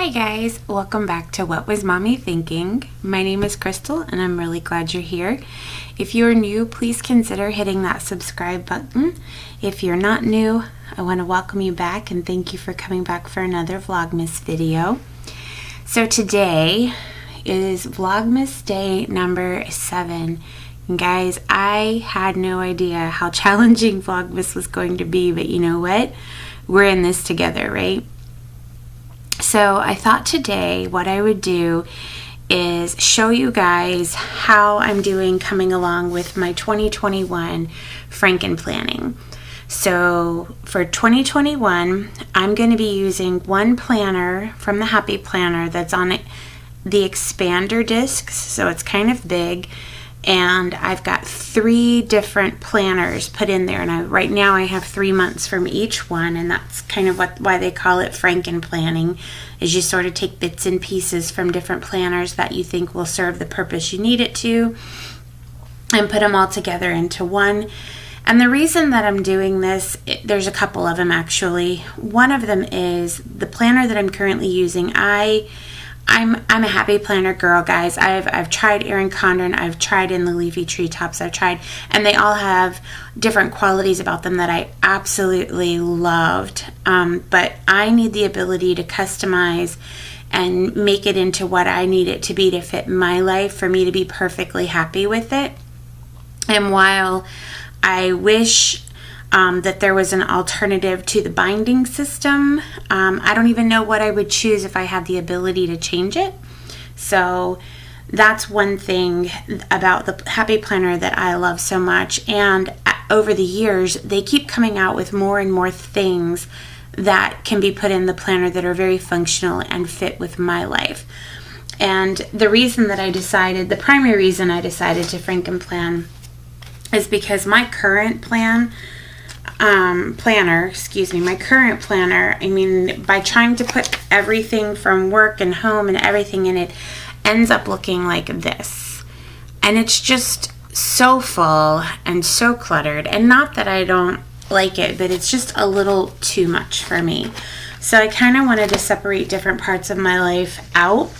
Hi guys, welcome back to What Was Mommy Thinking? My name is Crystal and I'm really glad you're here. If you're new, please consider hitting that subscribe button. If you're not new, I want to welcome you back and thank you for coming back for another Vlogmas video. So today is Vlogmas day number 7. And guys, I had no idea how challenging Vlogmas was going to be, but you know what? We're in this together, right? So I thought today what I would do is show you guys how I'm doing coming along with my 2021 Frankenplanning. So for 2021, I'm going to be using one planner from the Happy Planner that's on the expander discs, so it's kind of big. And I've got 3 different planners put in there, and right now I have 3 months from each one, and that's kind of why they call it Frankenplanning, is you sort of take bits and pieces from different planners that you think will serve the purpose you need it to, and put them all together into one. And the reason that I'm doing this, there's a couple of them actually. One of them is the planner that I'm currently using. I'm a Happy Planner girl, guys. I've tried Erin Condren, I've tried In the Leafy Treetops, I've tried, and they all have different qualities about them that I absolutely loved. But I need the ability to customize and make it into what I need it to be to fit my life, for me to be perfectly happy with it. And while I wish that there was an alternative to the binding system, I don't even know what I would choose if I had the ability to change it. So that's one thing about the Happy Planner that I love so much. And over the years, they keep coming out with more and more things that can be put in the planner that are very functional and fit with my life. And the reason that the primary reason I decided to Frankenplan is because my current planner, I mean, by trying to put everything from work and home and everything in it, ends up looking like this. And it's just so full and so cluttered. And not that I don't like it, but it's just a little too much for me. So I kind of wanted to separate different parts of my life out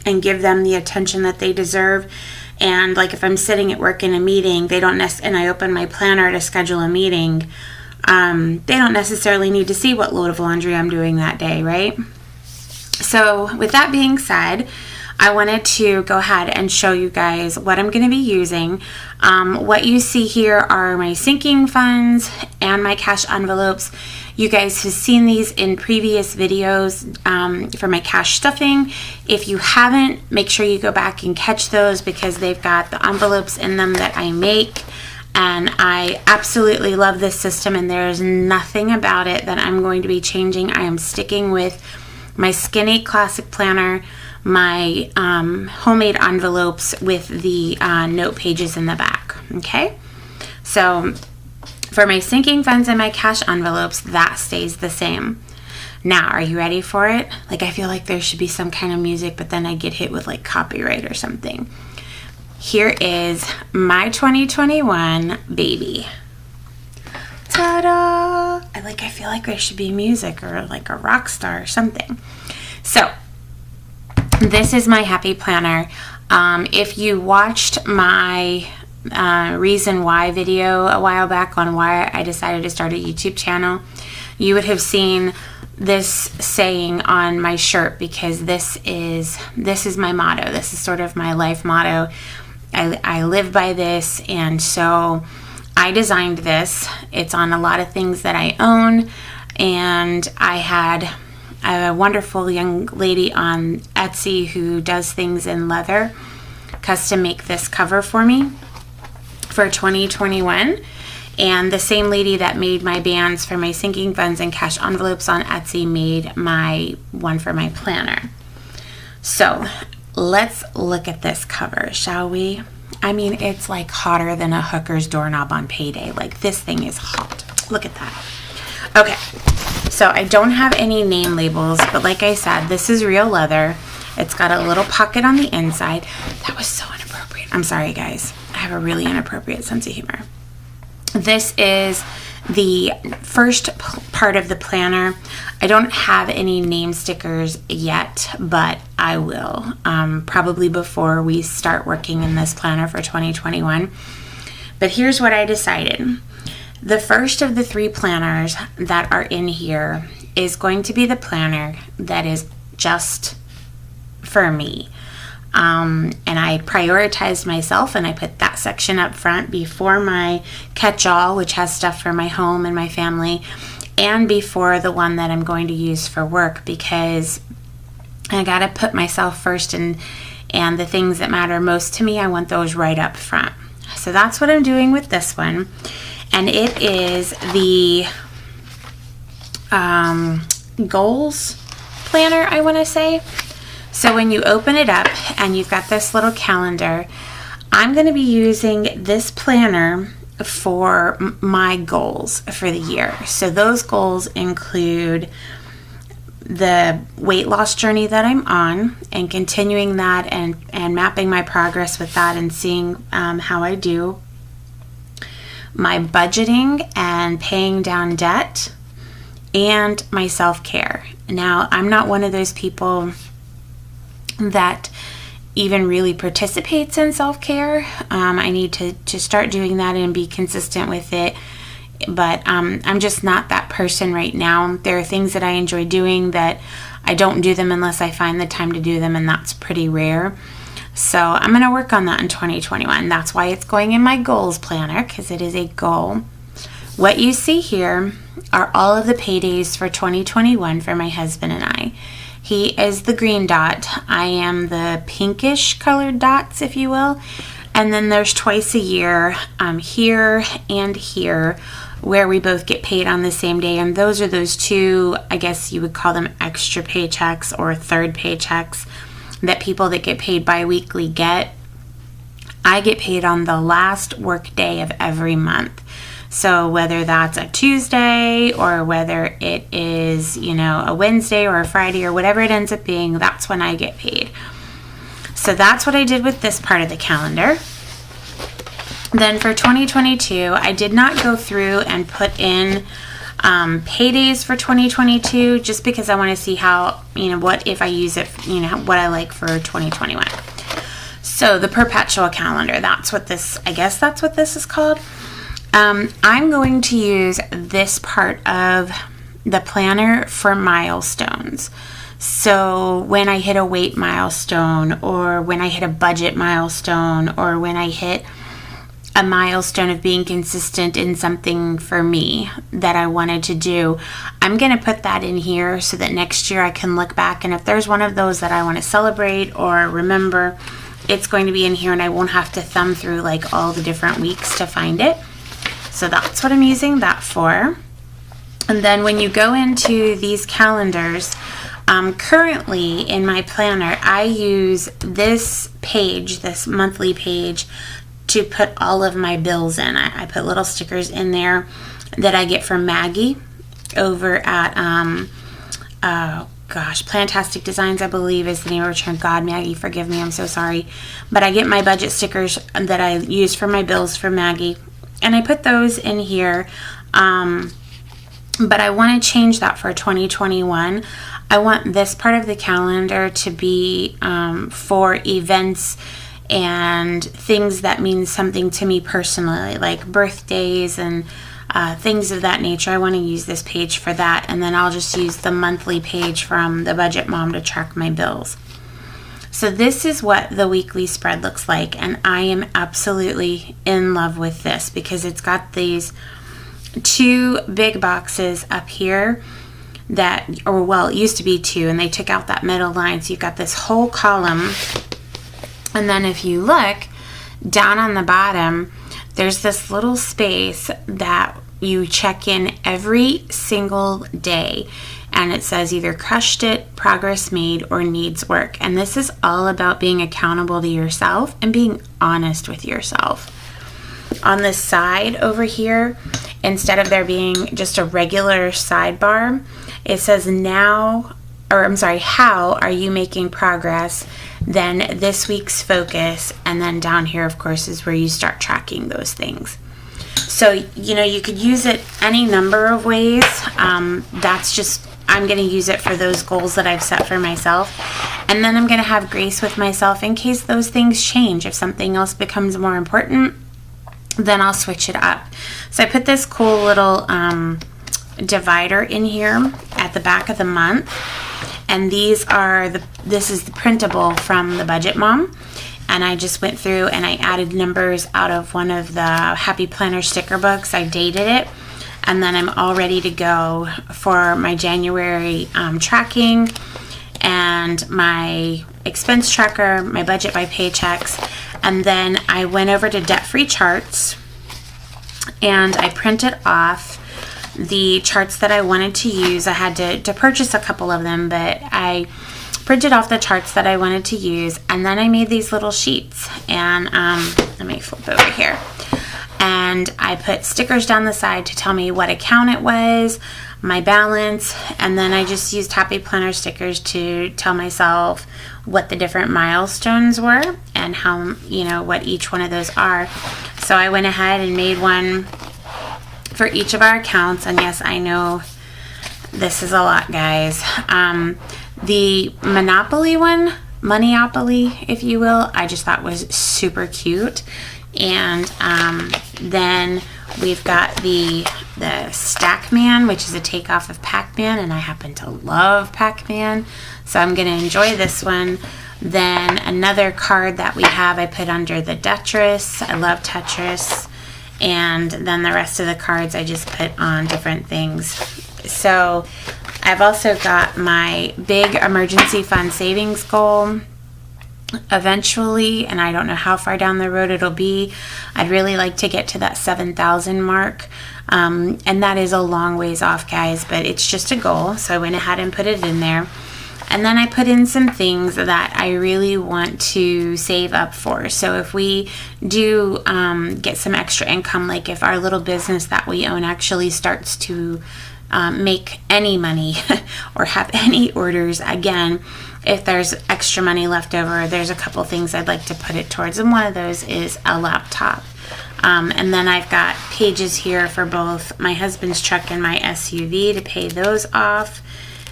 and give them the attention that they deserve. And like if I'm sitting at work in a meeting, and I open my planner to schedule a meeting, they don't necessarily need to see what load of laundry I'm doing that day, right? So with that being said, I wanted to go ahead and show you guys what I'm going to be using. What you see here are my sinking funds and my cash envelopes. You guys have seen these in previous videos for my cash stuffing. If you haven't, make sure you go back and catch those, because they've got the envelopes in them that I make. And I absolutely love this system, and there is nothing about it that I'm going to be changing. I am sticking with my skinny classic planner, my homemade envelopes with the note pages in the back. Okay, so for my sinking funds and my cash envelopes, that stays the same. Now, are you ready for it? Like, I feel like there should be some kind of music, but then I get hit with like copyright or something. Here is my 2021 baby. Ta-da! I feel like there should be music or like a rock star or something. So this is my Happy Planner. If you watched my reason why video a while back on why I decided to start a YouTube channel, you would have seen this saying on my shirt, because this is my motto. This is sort of my life motto. I live by this, and so I designed this. It's on a lot of things that I own, and I had a wonderful young lady on Etsy who does things in leather custom make this cover for me for 2021. And the same lady that made my bands for my sinking funds and cash envelopes on Etsy made my one for my planner. So let's look at this cover, shall we? I mean, it's like hotter than a hooker's doorknob on payday. Like, this thing is hot. Look at that. Okay, so I don't have any name labels, but like I said, this is real leather. It's got a little pocket on the inside. That was so inappropriate. I'm sorry, guys. I have a really inappropriate sense of humor. This is the first part of the planner, I don't have any name stickers yet, but I will, probably before we start working in this planner for 2021. But here's what I decided. The first of the 3 planners that are in here is going to be the planner that is just for me. And I prioritized myself, and I put that section up front before my catch-all, which has stuff for my home and my family, and before the one that I'm going to use for work, because I got to put myself first, and the things that matter most to me, I want those right up front. So that's what I'm doing with this one. And it is the goals planner, I want to say. So when you open it up and you've got this little calendar, I'm going to be using this planner for my goals for the year. So those goals include the weight loss journey that I'm on, and continuing that, and mapping my progress with that, and seeing how I do. My budgeting and paying down debt, and my self-care. Now, I'm not one of those people that even really participates in self-care. I need to start doing that and be consistent with it. But I'm just not that person right now. There are things that I enjoy doing that I don't do them unless I find the time to do them, and that's pretty rare. So I'm going to work on that in 2021. That's why it's going in my goals planner, because it is a goal. What you see here are all of the paydays for 2021 for my husband and I. He is the green dot. I am the pinkish colored dots, if you will. And then there's twice a year, here and here, where we both get paid on the same day. And those are those 2, I guess you would call them extra paychecks or third paychecks that people that get paid bi-weekly get. I get paid on the last work day of every month. So whether that's a Tuesday or whether it is, a Wednesday or a Friday or whatever it ends up being, that's when I get paid. So that's what I did with this part of the calendar. Then for 2022, I did not go through and put in paydays for 2022, just because I want to see how, what if I use it, what I like for 2021. So the perpetual calendar, I guess that's what this is called. I'm going to use this part of the planner for milestones. So when I hit a weight milestone, or when I hit a budget milestone, or when I hit a milestone of being consistent in something for me that I wanted to do, I'm going to put that in here so that next year I can look back, and if there's one of those that I want to celebrate or remember, it's going to be in here, and I won't have to thumb through like all the different weeks to find it. So that's what I'm using that for. And then when you go into these calendars, currently in my planner, I use this page, this monthly page, to put all of my bills in. I put little stickers in there that I get from Maggie over at, Plantastic Designs, I believe is the name of her. God, Maggie, forgive me, I'm so sorry. But I get my budget stickers that I use for my bills from Maggie, and I put those in here. But I want to change that for 2021. I want this part of the calendar to be for events and things that mean something to me personally, like birthdays and things of that nature. I want to use this page for that, and then I'll just use the monthly page from the Budget Mom to track my bills. So this is what the weekly spread looks like, and I am absolutely in love with this because it's got these 2 big boxes up here that, it used to be 2, and they took out that middle line, so you've got this whole column. And then if you look down on the bottom, there's this little space that you check in every single day, and it says either crushed it, progress made, or needs work. And this is all about being accountable to yourself and being honest with yourself. On this side over here, instead of there being just a regular sidebar, it says how are you making progress? Then this week's focus, and then down here, of course, is where you start tracking those things. So, you know, you could use it any number of ways. That's just, I'm going to use it for those goals that I've set for myself. And then I'm going to have grace with myself in case those things change. If something else becomes more important, then I'll switch it up. So I put this cool little divider in here at the back of the month. And these are this is the printable from the Budget Mom. And I just went through and I added numbers out of one of the Happy Planner sticker books. I dated it. And then I'm all ready to go for my January tracking and my expense tracker, my budget by paychecks. And then I went over to Debt-Free Charts and I printed off the charts that I wanted to use. I had to purchase a couple of them, but I printed off the charts that I wanted to use. And then I made these little sheets. And let me flip over here. And I put stickers down the side to tell me what account it was, my balance, and then I just used Happy Planner stickers to tell myself what the different milestones were and how, you know, what each one of those are. So I went ahead and made one for each of our accounts, and yes, I know this is a lot, guys. The Monopoly one, Moneyopoly, if you will, I just thought was super cute. And then we've got the Stackman, which is a takeoff of Pac-Man, and I happen to love Pac-Man, so I'm going to enjoy this one. Then another card that we have, I put under the Tetris. I love Tetris. And then the rest of the cards I just put on different things. So I've also got my big emergency fund savings goal. Eventually, and I don't know how far down the road it'll be, I'd really like to get to that 7,000 mark, and that is a long ways off, guys, but it's just a goal, so I went ahead and put it in there. And then I put in some things that I really want to save up for. So if we do get some extra income, like if our little business that we own actually starts to make any money or have any orders again, if there's extra money left over, there's a couple things I'd like to put it towards, and one of those is a laptop. And then I've got pages here for both my husband's truck and my SUV to pay those off.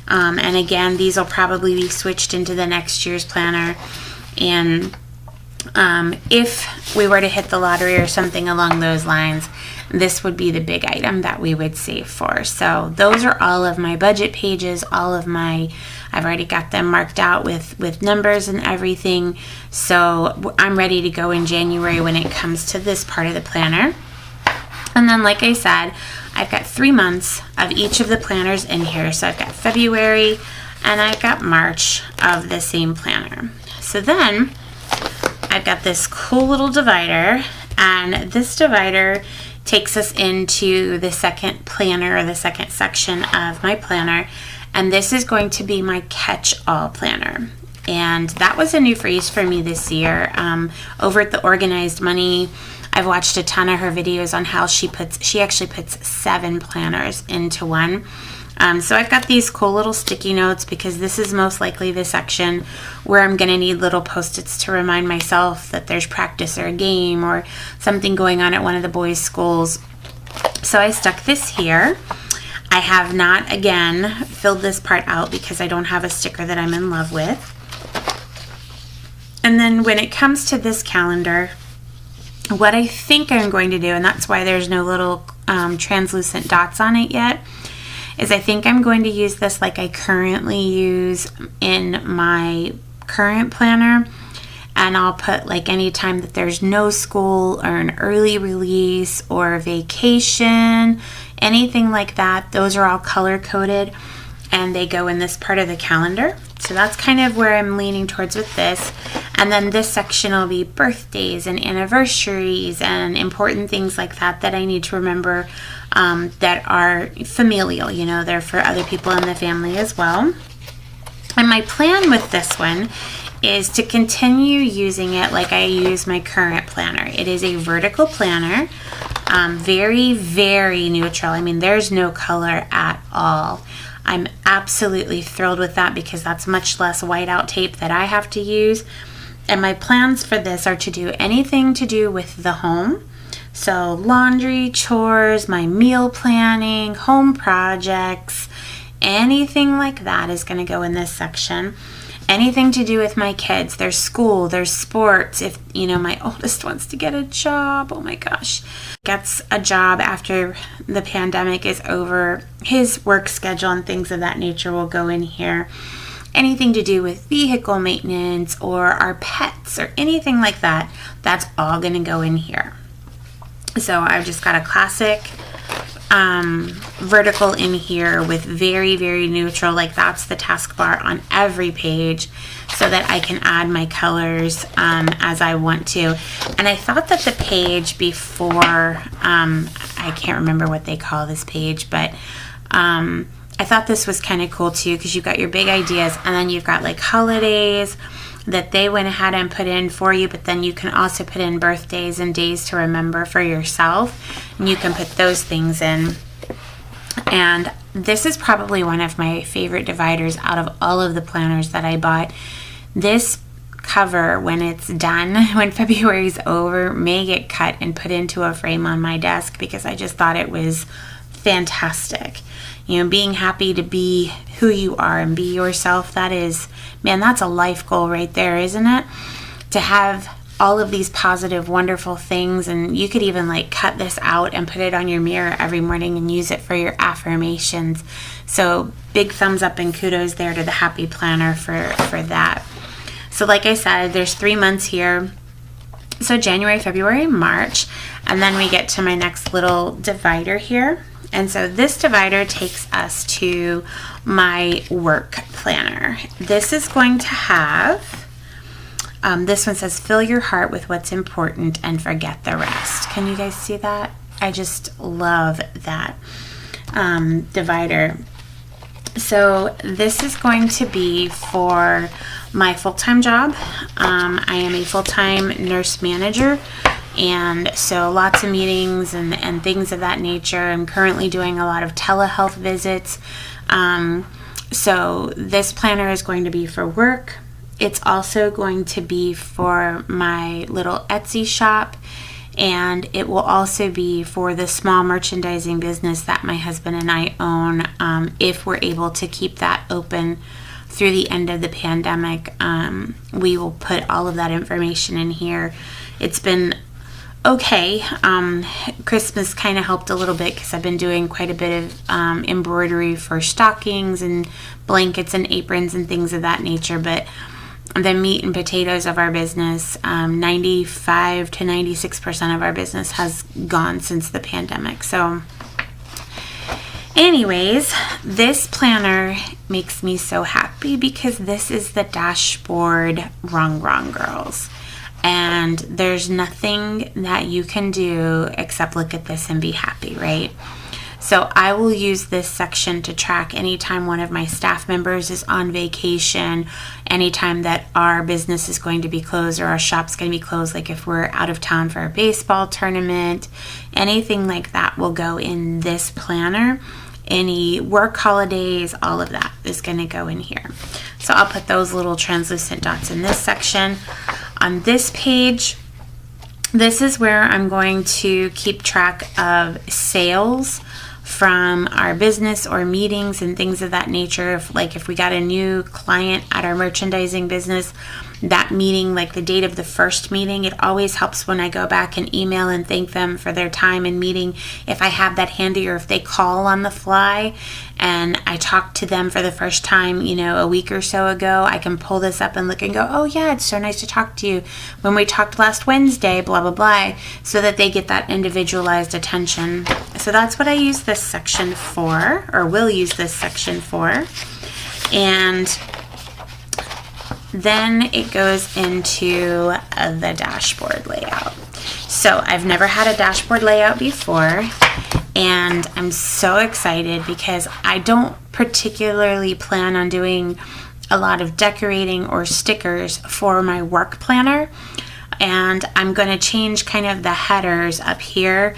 And again, these will probably be switched into the next year's planner. And if we were to hit the lottery or something along those lines, this would be the big item that we would save for. So those are all of my budget pages, all of my, I've already got them marked out with numbers and everything. So I'm ready to go in January when it comes to this part of the planner. And then, like I said, I've got 3 months of each of the planners in here. So I've got February and I've got March of the same planner. So then I've got this cool little divider, and this divider takes us into the second planner, or the second section of my planner, and this is going to be my catch-all planner. And that was a new phrase for me this year. Over at the Organized Money, I've watched a ton of her videos on how she actually puts 7 planners into one. So I've got these cool little sticky notes because this is most likely the section where I'm going to need little post-its to remind myself that there's practice or a game or something going on at one of the boys' schools. So I stuck this here. I have not, again, filled this part out because I don't have a sticker that I'm in love with. And then when it comes to this calendar, what I think I'm going to do, and that's why there's no little translucent dots on it yet, is I think I'm going to use this like I currently use in my current planner, and I'll put like any time that there's no school or an early release or vacation, anything like that. Those are all color coded and they go in this part of the calendar. So that's kind of where I'm leaning towards with this. And then this section will be birthdays and anniversaries and important things like that that I need to remember, that are familial, you know, they're for other people in the family as well. And my plan with this one is to continue using it like I use my current planner. It is a vertical planner, very, very neutral. I mean, there's no color at all. I'm absolutely thrilled with that because that's much less whiteout tape that I have to use. And my plans for this are to do anything to do with the home. So laundry, chores, my meal planning, home projects, anything like that is going to go in this section. Anything to do with my kids, their school, their sports. If, you know, my oldest wants to get a job, oh my gosh, gets a job after the pandemic is over, his work schedule and things of that nature will go in here. Anything to do with vehicle maintenance or our pets or anything like that, that's all going to go in here. So I've just got a classic vertical in here with very, very neutral, like that's the taskbar on every page, so that I can add my colors as I want to. And I thought that the page before, I can't remember what they call this page, but I thought this was kind of cool too, because you've got your big ideas and then you've got like holidays that they went ahead and put in for you, but then you can also put in birthdays and days to remember for yourself, and you can put those things in. And this is probably one of my favorite dividers out of all of the planners that I bought. This cover, when it's done, when February's over, may get cut and put into a frame on my desk, because I just thought it was fantastic. You know, being happy to be who you are and be yourself, that is, man, that's a life goal right there, isn't it? To have all of these positive, wonderful things, and you could even like cut this out and put it on your mirror every morning and use it for your affirmations. So big thumbs up and kudos there to the Happy Planner for that. So like I said, there's 3 months here. So January, February, March, and then we get to my next little divider here. And so this divider takes us to my work planner. This is going to have, this one says, fill your heart with what's important and forget the rest. Can you guys see that? I just love that divider. So this is going to be for my full-time job. I am a full-time nurse manager, and so lots of meetings and things of that nature. I'm currently doing a lot of telehealth visits. So this planner is going to be for work. It's also going to be for my little Etsy shop, and it will also be for the small merchandising business that my husband and I own, if we're able to keep that open through the end of the pandemic. We will put all of that information in here. It's been okay. Christmas kind of helped a little bit because I've been doing quite a bit of embroidery for stockings and blankets and aprons and things of that nature, but the meat and potatoes of our business, 95 to 96% of our business has gone since the pandemic. So anyways, this planner makes me so happy because this is the dashboard Wrong Girls. And there's nothing that you can do except look at this and be happy, right? So I will use this section to track anytime one of my staff members is on vacation, anytime that our business is going to be closed or our shop's going to be closed, like if we're out of town for a baseball tournament, anything like that will go in this planner. Any work holidays, all of that is going to go in here. So I'll put those little translucent dots in this section. On this page, this is where I'm going to keep track of sales from our business or meetings and things of that nature. If we got a new client at our merchandising business, that meeting, like the date of the first meeting, it always helps when I go back and email and thank them for their time and meeting. If I have that handy, or if they call on the fly and I talked to them for the first time, a week or so ago, I can pull this up and look and go, oh yeah, it's so nice to talk to you when we talked last Wednesday, blah, blah, blah, so that they get that individualized attention. So that's what I use this section for, or will use this section for. And then it goes into the dashboard layout. So I've never had a dashboard layout before, and I'm so excited because I don't particularly plan on doing a lot of decorating or stickers for my work planner, and I'm going to change kind of the headers up here.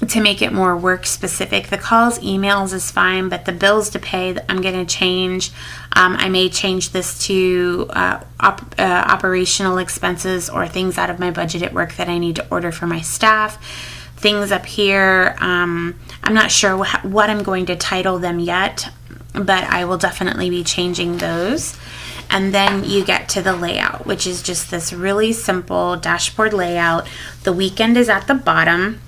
to make it more work specific. The calls, emails is fine, but the bills to pay, I'm going to change. I may change this to operational expenses or things out of my budget at work that I need to order for my staff. Things up here, I'm not sure what I'm going to title them yet, but I will definitely be changing those. And then you get to the layout, which is just this really simple dashboard layout. The weekend is at the bottom.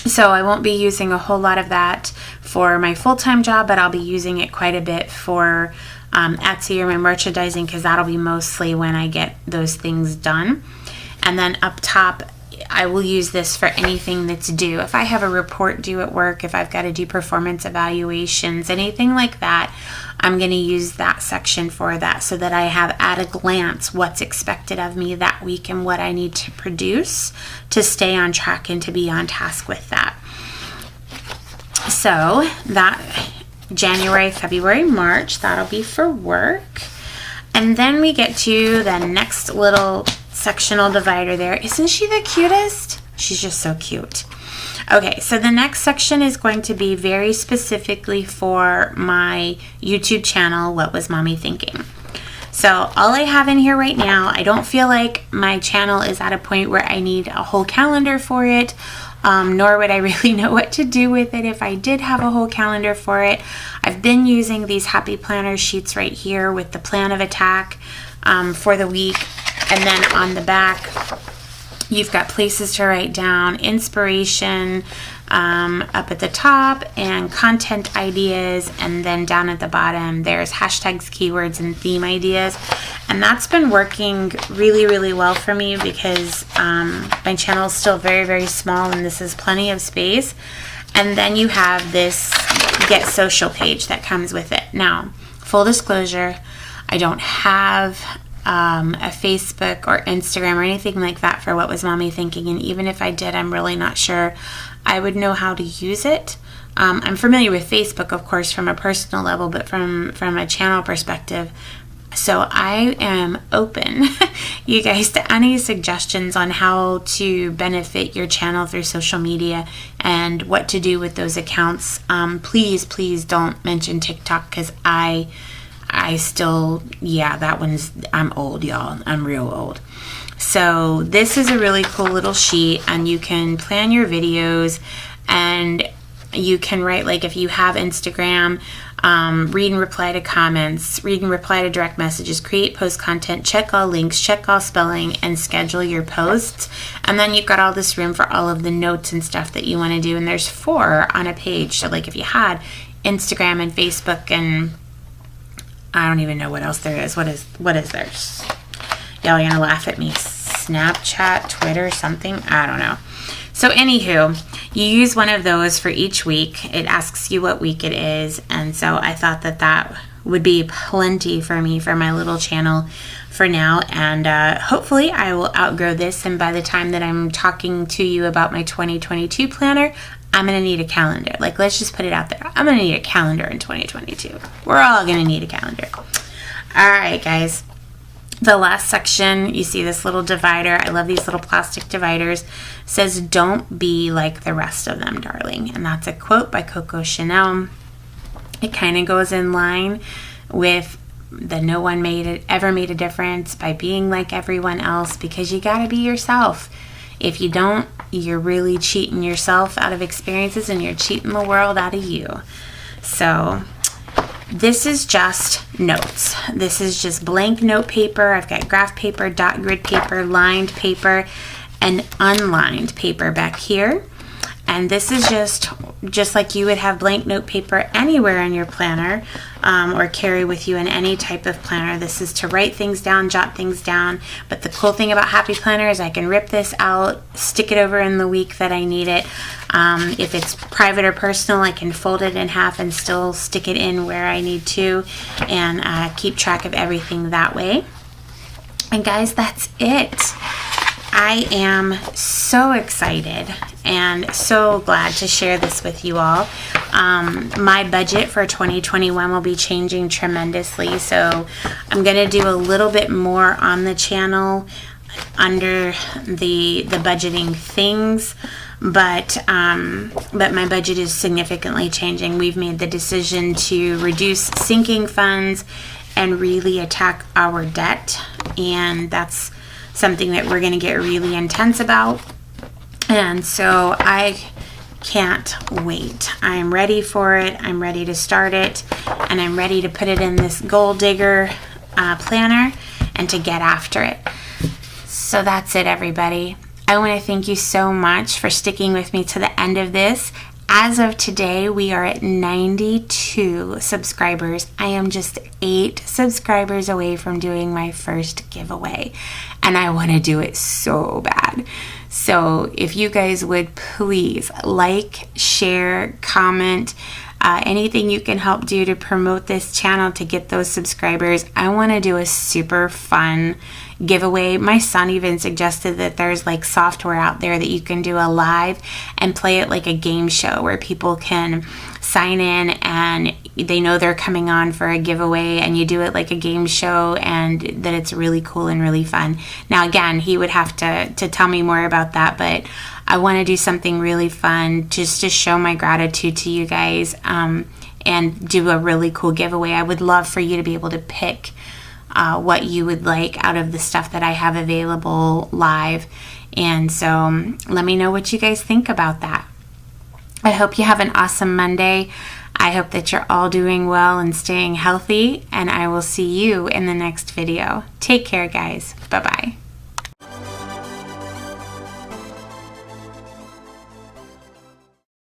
So I won't be using a whole lot of that for my full-time job, but I'll be using it quite a bit for Etsy or my merchandising, because that'll be mostly when I get those things done. And then up top, I will use this for anything that's due. If I have a report due at work, if I've got to do performance evaluations, anything like that, I'm going to use that section for that, so that I have at a glance what's expected of me that week and what I need to produce to stay on track and to be on task with that. So that January, February, March, that'll be for work. And then we get to the next little sectional divider there. Isn't she the cutest? She's just so cute. Okay, so the next section is going to be very specifically for my YouTube channel, What Was Mommy Thinking? So all I have in here right now, I don't feel like my channel is at a point where I need a whole calendar for it, nor would I really know what to do with it if I did have a whole calendar for it. I've been using these Happy Planner sheets right here with the plan of attack for the week, and then on the back, you've got places to write down, inspiration up at the top, and content ideas, and then down at the bottom there's hashtags, keywords, and theme ideas. And that's been working really, really well for me, because my channel is still very, very small, and this is plenty of space. And then you have this Get Social page that comes with it. Now, full disclosure, I don't have a Facebook or Instagram or anything like that for What Was Mommy Thinking, and even if I did, I'm really not sure I would know how to use it. I'm familiar with Facebook, of course, from a personal level, but from a channel perspective. So I am open, you guys, to any suggestions on how to benefit your channel through social media and what to do with those accounts. Please, please don't mention TikTok, because I still, yeah, that one's, I'm old, y'all. I'm real old. So this is a really cool little sheet, and you can plan your videos, and you can write, like, if you have Instagram, read and reply to comments, read and reply to direct messages, create post content, check all links, check all spelling, and schedule your posts. And then you've got all this room for all of the notes and stuff that you want to do. And there's 4 on a page. So like if you had Instagram and Facebook, and I don't even know what else there is. What is there? Y'all are gonna laugh at me. Snapchat, Twitter, something, I don't know. So anywho, you use one of those for each week. It asks you what week it is, and so I thought that that would be plenty for me for my little channel for now. And hopefully I will outgrow this, and by the time that I'm talking to you about my 2022 planner, I'm gonna need a calendar. Like, let's just put it out there. I'm gonna need a calendar in 2022. We're all gonna need a calendar. All right, guys. The last section, you see this little divider. I love these little plastic dividers. It says, "Don't be like the rest of them, darling." And that's a quote by Coco Chanel. It kind of goes in line with the no one ever made a difference by being like everyone else, because you gotta be yourself. If you don't, you're really cheating yourself out of experiences, and you're cheating the world out of you. So this is just notes. This is just blank note paper. I've got graph paper, dot grid paper, lined paper, and unlined paper back here. And this is just like you would have blank note paper anywhere in your planner, or carry with you in any type of planner. This is to write things down, jot things down. But the cool thing about Happy Planner is I can rip this out, stick it over in the week that I need it. If it's private or personal, I can fold it in half and still stick it in where I need to, and keep track of everything that way. And guys, that's it. I am so excited and so glad to share this with you all. My budget for 2021 will be changing tremendously, so I'm going to do a little bit more on the channel under the budgeting things. but my budget is significantly changing. We've made the decision to reduce sinking funds and really attack our debt, and that's something that we're going to get really intense about. And so I can't wait. I'm ready for it. I'm ready to start it, and I'm ready to put it in this goal digger planner and to get after it. So that's it, everybody. I want to thank you so much for sticking with me to the end of this. As of today, we are at 92 subscribers. I am just 8 subscribers away from doing my first giveaway, and I want to do it so bad. So if you guys would please like, share, comment, anything you can help do to promote this channel to get those subscribers. I want to do a super fun giveaway. My son even suggested that there's like software out there that you can do a live and play it like a game show where people can sign in and they know they're coming on for a giveaway, and you do it like a game show, and that it's really cool and really fun. Now again, he would have to tell me more about that, but I want to do something really fun just to show my gratitude to you guys, and do a really cool giveaway. I would love for you to be able to pick what you would like out of the stuff that I have available live. And so let me know what you guys think about that. I hope you have an awesome Monday. I hope that you're all doing well and staying healthy, and I will see you in the next video. Take care, guys. Bye-bye.